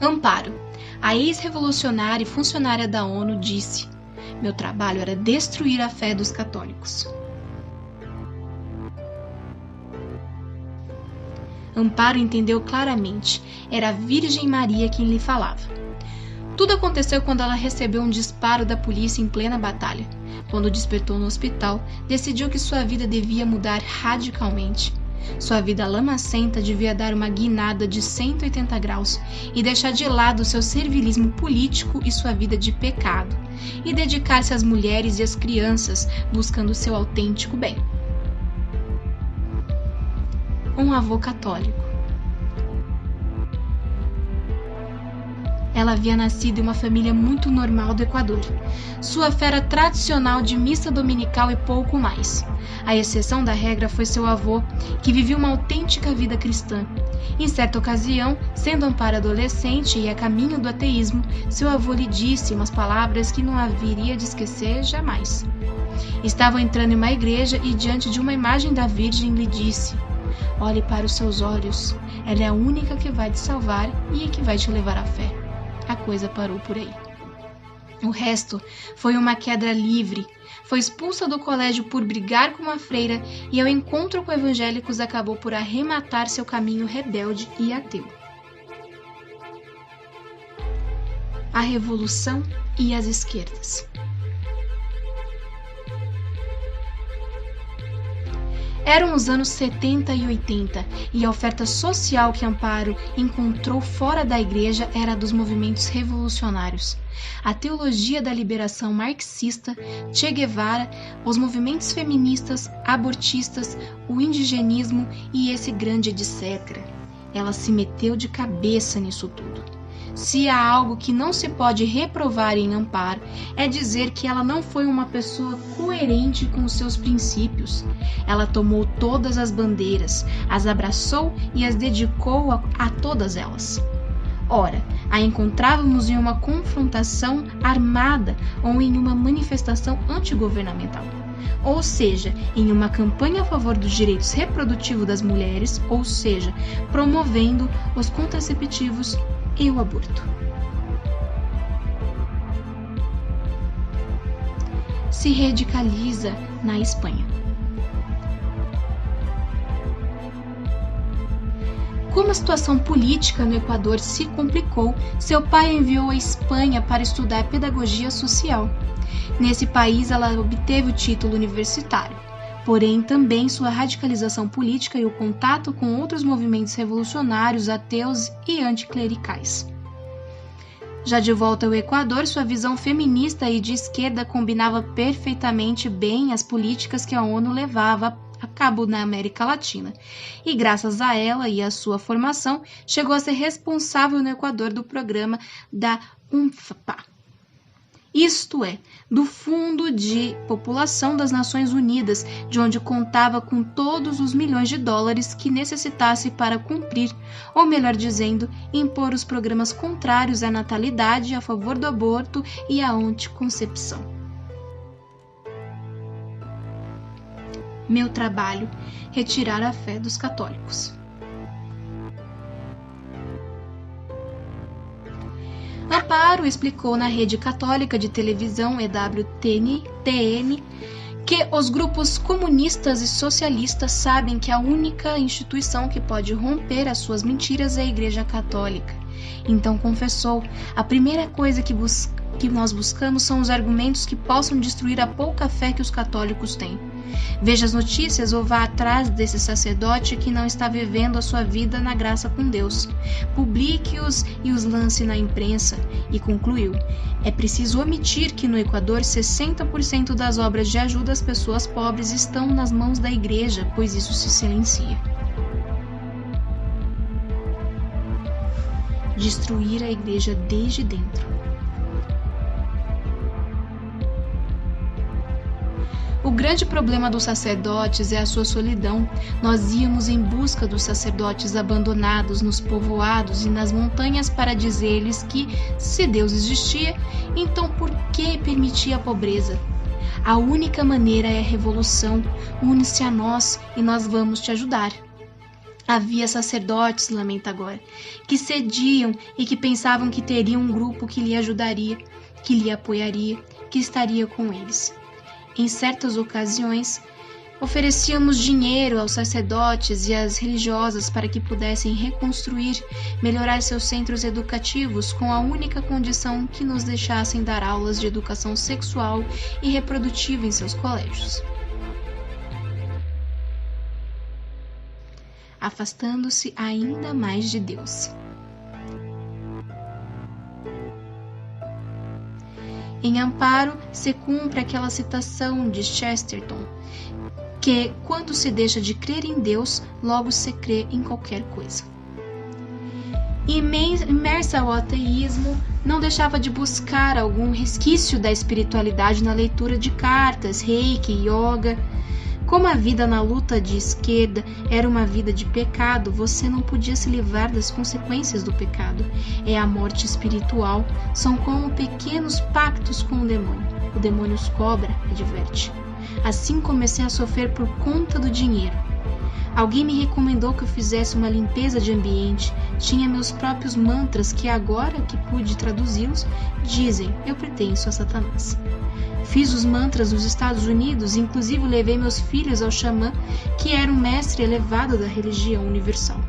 Amparo, a ex-revolucionária e funcionária da ONU, disse: meu trabalho era destruir a fé dos católicos. Amparo entendeu claramente. Era a Virgem Maria quem lhe falava. Tudo aconteceu quando ela recebeu um disparo da polícia em plena batalha. Quando despertou no hospital, decidiu que sua vida devia mudar radicalmente. Sua vida lamacenta devia dar uma guinada de 180 graus e deixar de lado seu servilismo político e sua vida de pecado, e dedicar-se às mulheres e às crianças, buscando seu autêntico bem. Um avô católico. Ela havia nascido em uma família muito normal do Equador. Sua fé era tradicional de missa dominical e pouco mais. A exceção da regra foi seu avô, que vivia uma autêntica vida cristã. Em certa ocasião, sendo Amparo adolescente e a caminho do ateísmo, seu avô lhe disse umas palavras que não haveria de esquecer jamais. Estavam entrando em uma igreja e, diante de uma imagem da Virgem, lhe disse: olhe para os seus olhos, ela é a única que vai te salvar e que vai te levar à fé. A coisa parou por aí. O resto foi uma queda livre. Foi expulsa do colégio por brigar com uma freira e, ao encontro com evangélicos, acabou por arrematar seu caminho rebelde e ateu. A Revolução e as esquerdas. Eram os anos 70 e 80, e a oferta social que Amparo encontrou fora da igreja era a dos movimentos revolucionários. A teologia da liberação marxista, Che Guevara, os movimentos feministas, abortistas, o indigenismo e esse grande etc. Ela se meteu de cabeça nisso tudo. Se há algo que não se pode reprovar em Amparo, é dizer que ela não foi uma pessoa coerente com os seus princípios. Ela tomou todas as bandeiras, as abraçou e as dedicou a todas elas. Ora, a encontrávamos em uma confrontação armada ou em uma manifestação antigovernamental. Ou seja, em uma campanha a favor dos direitos reprodutivos das mulheres, ou seja, promovendo os contraceptivos e o aborto. Se radicaliza na Espanha. Como a situação política no Equador se complicou, seu pai enviou à Espanha para estudar pedagogia social. Nesse país, ela obteve o título universitário. Porém, também sua radicalização política e o contato com outros movimentos revolucionários, ateus e anticlericais. Já de volta ao Equador, sua visão feminista e de esquerda combinava perfeitamente bem as políticas que a ONU levava a cabo na América Latina, e graças a ela e à sua formação, chegou a ser responsável no Equador do programa da UNFPA. Isto é, do Fundo de População das Nações Unidas, de onde contava com todos os milhões de dólares que necessitasse para cumprir, ou melhor dizendo, impor os programas contrários à natalidade, a favor do aborto e à anticoncepção. Meu trabalho: retirar a fé dos católicos. Amparo explicou na rede católica de televisão EWTN que os grupos comunistas e socialistas sabem que a única instituição que pode romper as suas mentiras é a Igreja Católica. Então confessou: a primeira coisa que nós buscamos são os argumentos que possam destruir a pouca fé que os católicos têm. Veja as notícias ou vá atrás desse sacerdote que não está vivendo a sua vida na graça com Deus. Publique-os e os lance na imprensa. E concluiu: é preciso omitir que no Equador 60% das obras de ajuda às pessoas pobres estão nas mãos da igreja, pois isso se silencia. Destruir a igreja desde dentro. O grande problema dos sacerdotes é a sua solidão. Nós íamos em busca dos sacerdotes abandonados nos povoados e nas montanhas para dizer-lhes que, se Deus existia, então por que permitia a pobreza? A única maneira é a revolução. Une-se a nós e nós vamos te ajudar. Havia sacerdotes, lamenta agora, que cediam e que pensavam que teriam um grupo que lhe ajudaria, que lhe apoiaria, que estaria com eles. Em certas ocasiões, oferecíamos dinheiro aos sacerdotes e às religiosas para que pudessem reconstruir, melhorar seus centros educativos com a única condição que nos deixassem dar aulas de educação sexual e reprodutiva em seus colégios. Afastando-se ainda mais de Deus. Em Amparo se cumpre aquela citação de Chesterton, que quando se deixa de crer em Deus, logo se crê em qualquer coisa. Imersa ao ateísmo, não deixava de buscar algum resquício da espiritualidade na leitura de cartas, reiki, yoga. Como a vida na luta de esquerda era uma vida de pecado, você não podia se livrar das consequências do pecado. É a morte espiritual, são como pequenos pactos com o demônio. O demônio os cobra, adverte. Assim comecei a sofrer por conta do dinheiro. Alguém me recomendou que eu fizesse uma limpeza de ambiente. Tinha meus próprios mantras que agora que pude traduzi-los, dizem, eu pertenço a Satanás. Fiz os mantras nos Estados Unidos e inclusive levei meus filhos ao xamã, que era um mestre elevado da religião universal.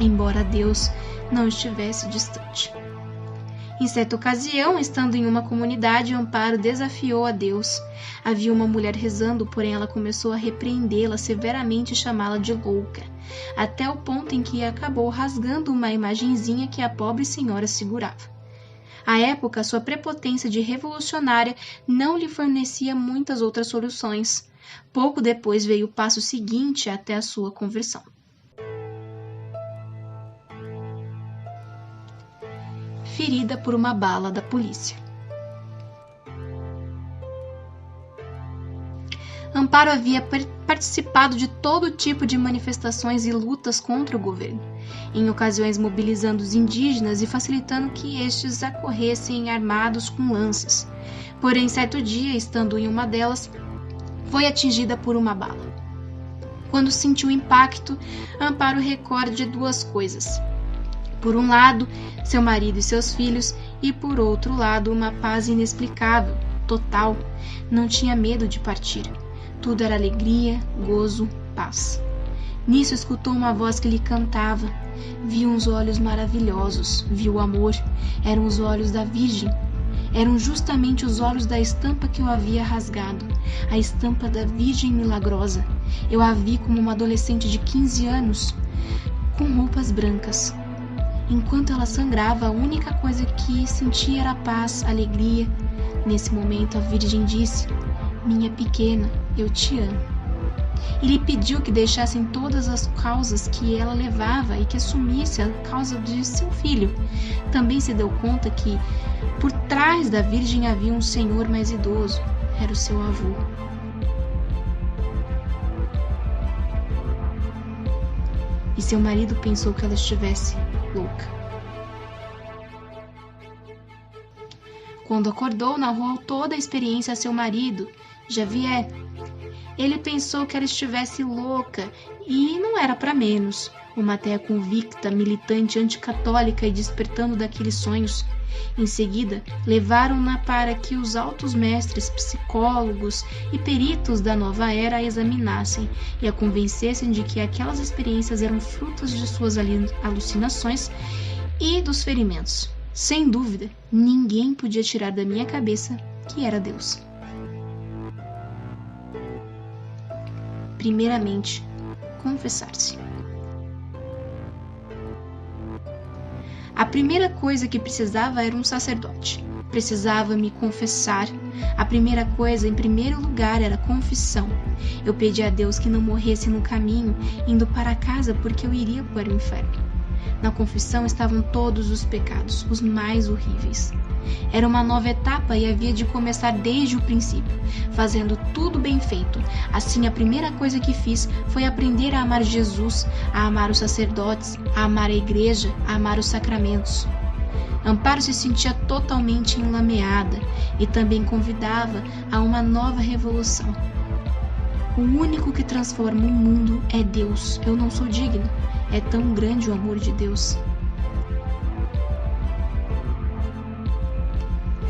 Embora Deus não estivesse distante. Em certa ocasião, estando em uma comunidade, Amparo desafiou a Deus. Havia uma mulher rezando, porém ela começou a repreendê-la severamente e chamá-la de louca, até o ponto em que acabou rasgando uma imagenzinha que a pobre senhora segurava. À época, sua prepotência de revolucionária não lhe fornecia muitas outras soluções. Pouco depois veio o passo seguinte até a sua conversão. Ferida por uma bala da polícia. Amparo havia participado de todo tipo de manifestações e lutas contra o governo, em ocasiões mobilizando os indígenas e facilitando que estes acorressem armados com lanças. Porém, certo dia, estando em uma delas, foi atingida por uma bala. Quando sentiu o impacto, Amparo recorda de duas coisas. Por um lado, seu marido e seus filhos, e por outro lado, uma paz inexplicável, total. Não tinha medo de partir. Tudo era alegria, gozo, paz. Nisso escutou uma voz que lhe cantava. Viu uns olhos maravilhosos, viu o amor. Eram os olhos da Virgem. Eram justamente os olhos da estampa que eu havia rasgado, a estampa da Virgem Milagrosa. Eu a vi como uma adolescente de 15 anos, com roupas brancas. Enquanto ela sangrava, a única coisa que sentia era paz, alegria. Nesse momento, a Virgem disse: minha pequena, eu te amo. E lhe pediu que deixassem todas as causas que ela levava e que assumisse a causa de seu filho. Também se deu conta que, por trás da Virgem havia um senhor mais idoso. Era o seu avô. E seu marido pensou que ela estivesse louca. Quando acordou, narrou toda a experiência a seu marido, Javier. Ele pensou que ela estivesse louca e não era para menos. Uma ateia convicta, militante anticatólica e despertando daqueles sonhos. Em seguida, levaram-na para que os altos mestres, psicólogos e peritos da nova era a examinassem e a convencessem de que aquelas experiências eram frutos de suas alucinações e dos ferimentos. Sem dúvida, ninguém podia tirar da minha cabeça que era Deus. Primeiramente, confessar-se. A primeira coisa que precisava era um sacerdote. Precisava me confessar. A primeira coisa, em primeiro lugar, era confissão. Eu pedi a Deus que não morresse no caminho, indo para casa, porque eu iria para o inferno. Na confissão estavam todos os pecados, os mais horríveis. Era uma nova etapa e havia de começar desde o princípio, fazendo tudo bem feito. Assim, a primeira coisa que fiz foi aprender a amar Jesus, a amar os sacerdotes, a amar a igreja, a amar os sacramentos. Amparo se sentia totalmente enlameada e também convidava a uma nova revolução. O único que transforma o mundo é Deus. Eu não sou digno. É tão grande o amor de Deus.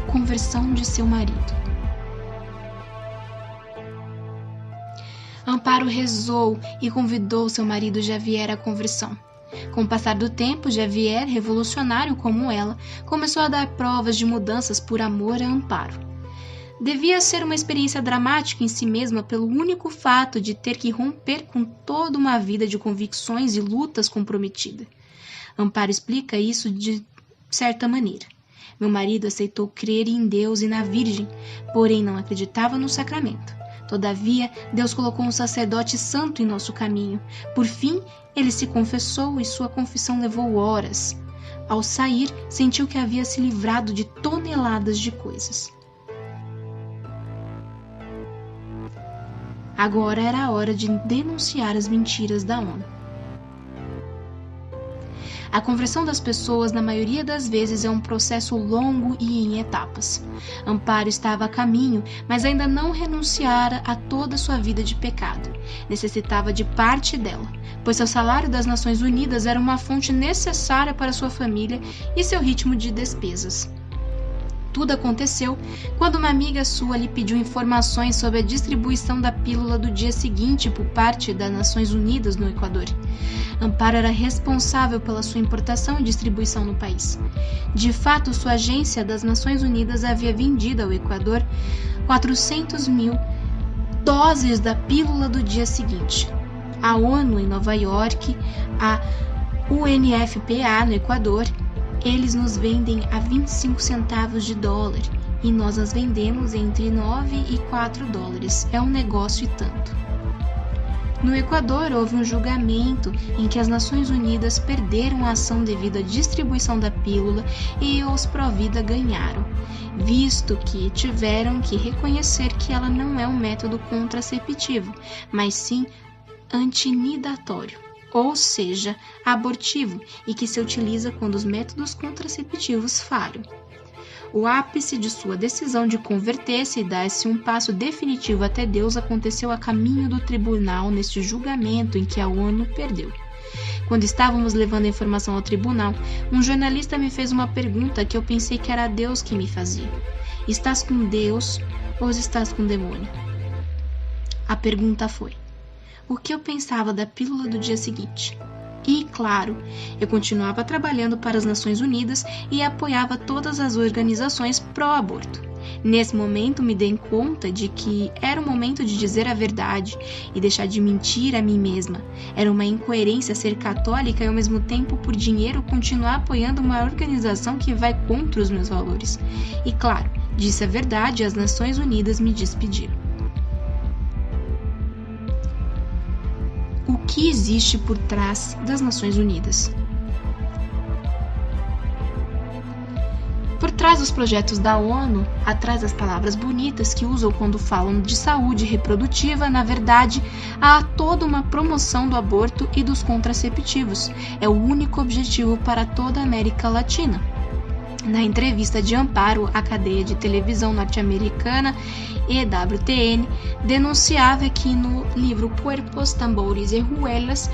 Conversão de seu marido. Amparo rezou e convidou seu marido Javier à conversão. Com o passar do tempo, Javier, revolucionário como ela, começou a dar provas de mudanças por amor a Amparo. Devia ser uma experiência dramática em si mesma pelo único fato de ter que romper com toda uma vida de convicções e lutas comprometida. Amparo explica isso de certa maneira. Meu marido aceitou crer em Deus e na Virgem, porém não acreditava no sacramento. Todavia, Deus colocou um sacerdote santo em nosso caminho. Por fim, ele se confessou e sua confissão levou horas. Ao sair, sentiu que havia se livrado de toneladas de coisas. Agora era a hora de denunciar as mentiras da ONU. A conversão das pessoas, na maioria das vezes, é um processo longo e em etapas. Amparo estava a caminho, mas ainda não renunciara a toda sua vida de pecado. Necessitava de parte dela, pois seu salário das Nações Unidas era uma fonte necessária para sua família e seu ritmo de despesas. Tudo aconteceu quando uma amiga sua lhe pediu informações sobre a distribuição da pílula do dia seguinte por parte das Nações Unidas no Equador. Amparo era responsável pela sua importação e distribuição no país. De fato, sua agência das Nações Unidas havia vendido ao Equador 400.000 doses da pílula do dia seguinte. A ONU em Nova York, a UNFPA no Equador, eles nos vendem a 25 centavos de dólar e nós as vendemos entre 9 e 4 dólares. É um negócio e tanto. No Equador, houve um julgamento em que as Nações Unidas perderam a ação devido à distribuição da pílula e os Provida ganharam, visto que tiveram que reconhecer que ela não é um método contraceptivo, mas sim antinidatório, ou seja, abortivo, e que se utiliza quando os métodos contraceptivos falham. O ápice de sua decisão de converter-se e dar-se um passo definitivo até Deus aconteceu a caminho do tribunal neste julgamento em que a ONU perdeu. Quando estávamos levando a informação ao tribunal, um jornalista me fez uma pergunta que eu pensei que era Deus que me fazia. Estás com Deus ou estás com o demônio? A pergunta foi: o que eu pensava da pílula do dia seguinte? E, claro, eu continuava trabalhando para as Nações Unidas e apoiava todas as organizações pró-aborto. Nesse momento, me dei conta de que era o momento de dizer a verdade e deixar de mentir a mim mesma. Era uma incoerência ser católica e, ao mesmo tempo, por dinheiro, continuar apoiando uma organização que vai contra os meus valores. E, claro, disse a verdade e as Nações Unidas me despediram. O que existe por trás das Nações Unidas? Por trás dos projetos da ONU, atrás das palavras bonitas que usam quando falam de saúde reprodutiva, na verdade, há toda uma promoção do aborto e dos contraceptivos. É o único objetivo para toda a América Latina. Na entrevista de Amparo à cadeia de televisão norte-americana EWTN, denunciava que no livro Cuerpos, Tambores e Ruelas,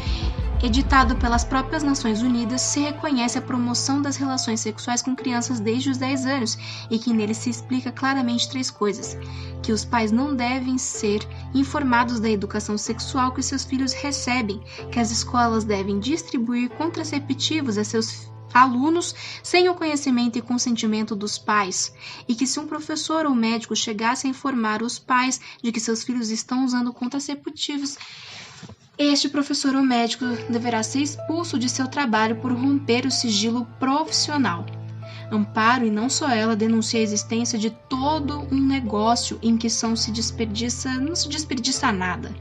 editado pelas próprias Nações Unidas, se reconhece a promoção das relações sexuais com crianças desde os 10 anos e que nele se explica claramente 3 coisas: que os pais não devem ser informados da educação sexual que seus filhos recebem, que as escolas devem distribuir contraceptivos a seus alunos sem o conhecimento e consentimento dos pais, e que se um professor ou médico chegasse a informar os pais de que seus filhos estão usando contraceptivos, este professor ou médico deverá ser expulso de seu trabalho por romper o sigilo profissional. Amparo, e não só ela, denuncia a existência de todo um negócio em que não se desperdiça nada.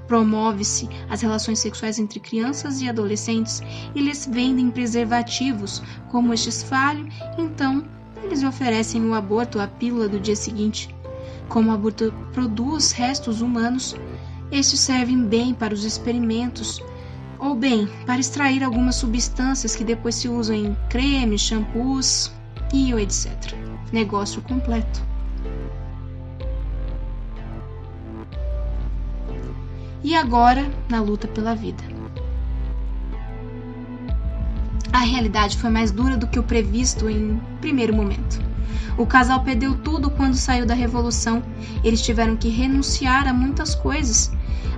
Promove-se as relações sexuais entre crianças e adolescentes e lhes vendem preservativos. Como estes falham, então eles lhe oferecem o aborto, a pílula do dia seguinte. Como o aborto produz restos humanos, estes servem bem para os experimentos, ou bem, para extrair algumas substâncias que depois se usam em cremes, shampoos e etc. Negócio completo. e agora na luta pela vida. A realidade foi mais dura do que o previsto em primeiro momento. O casal perdeu tudo quando saiu da Revolução. Eles tiveram que renunciar a muitas coisas.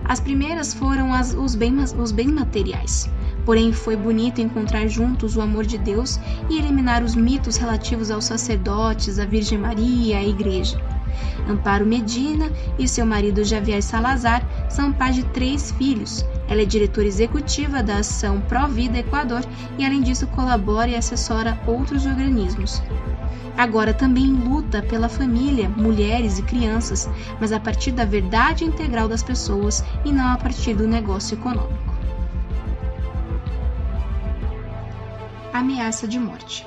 As primeiras foram os bens materiais. Porém, foi bonito encontrar juntos o amor de Deus e eliminar os mitos relativos aos sacerdotes, à Virgem Maria, à Igreja. Amparo Medina e seu marido Javier Salazar são pais de 3 filhos. Ela é diretora executiva da Ação Pro Vida Equador e, além disso, colabora e assessora outros organismos. Agora também luta pela família, mulheres e crianças, mas a partir da verdade integral das pessoas e não a partir do negócio econômico. Ameaça de morte.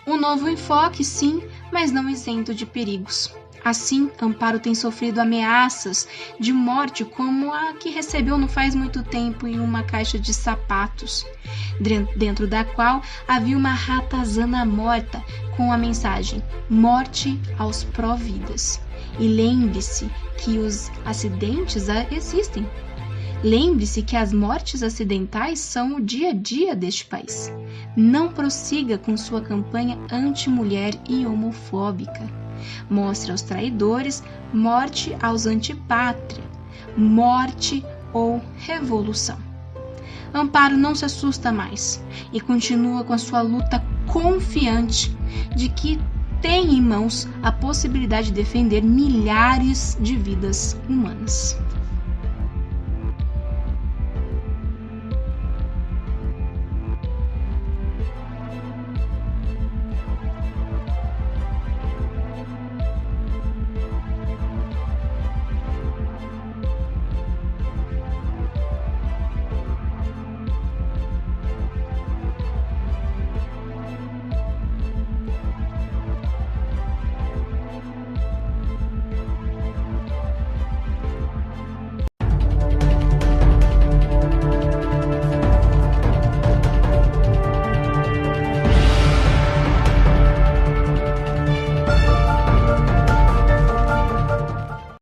Um novo enfoque, sim, mas não isento de perigos. Assim, Amparo tem sofrido ameaças de morte como a que recebeu não faz muito tempo em uma caixa de sapatos, dentro da qual havia uma ratazana morta com a mensagem "Morte aos pró-vidas". E lembre-se que os acidentes existem. Lembre-se que as mortes acidentais são o dia a dia deste país. Não prossiga com sua campanha anti-mulher e homofóbica. Mostre aos traidores morte aos antipátria, morte ou revolução. Amparo não se assusta mais e continua com a sua luta confiante de que tem em mãos a possibilidade de defender milhares de vidas humanas.